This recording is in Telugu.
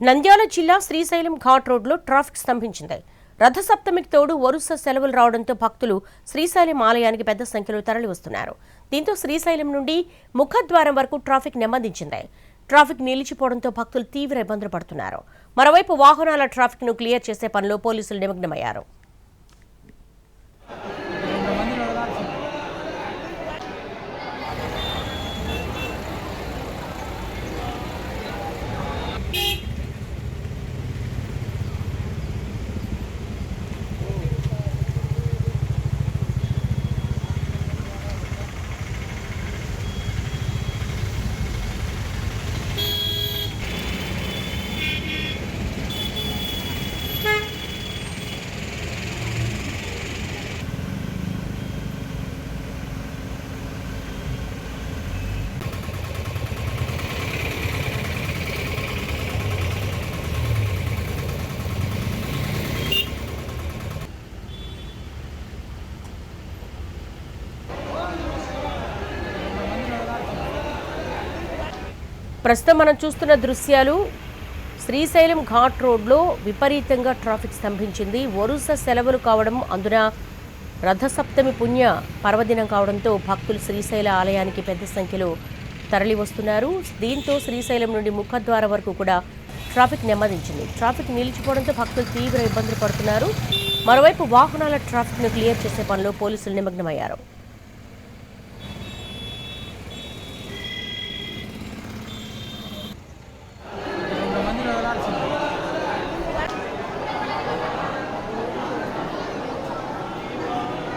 నంద్యాల జిల్లా శ్రీశైలం ఘాట్ రోడ్లో ట్రాఫిక్ స్తంభించింది. రథసప్తమికి తోడు వరుస సెలవులు రావడంతో భక్తులు శ్రీశైలం ఆలయానికి పెద్ద సంఖ్యలో తరలివస్తున్నారు. దీంతో శ్రీశైలం నుండి ముఖద్వారం వరకు ట్రాఫిక్ నెమ్మదించింది. ట్రాఫిక్ నిలిచిపోవడంతో భక్తులు తీవ్ర ఇబ్బందులు పడుతున్నారు. మరోవైపు వాహనాల ట్రాఫిక్ ను క్లియర్ చేసే పనిలో పోలీసులు నిమగ్నమయ్యారు. ప్రస్తుతం మనం చూస్తున్న దృశ్యాలు శ్రీశైలం ఘాట్ రోడ్లో విపరీతంగా ట్రాఫిక్ స్తంభించింది. వరుస సెలవులు కావడం, అందున రథసప్తమి పుణ్య పర్వదినం కావడంతో భక్తులు శ్రీశైల ఆలయానికి పెద్ద సంఖ్యలో తరలి వస్తున్నారు. దీంతో శ్రీశైలం నుండి ముఖద్వారం వరకు కూడా ట్రాఫిక్ నెమ్మదించింది. ట్రాఫిక్ నిలిచిపోవడంతో భక్తులు తీవ్ర ఇబ్బందులు పడుతున్నారు. మరోవైపు వాహనాల ట్రాఫిక్ను క్లియర్ చేసే పనిలో పోలీసులు నిమగ్నమయ్యారు.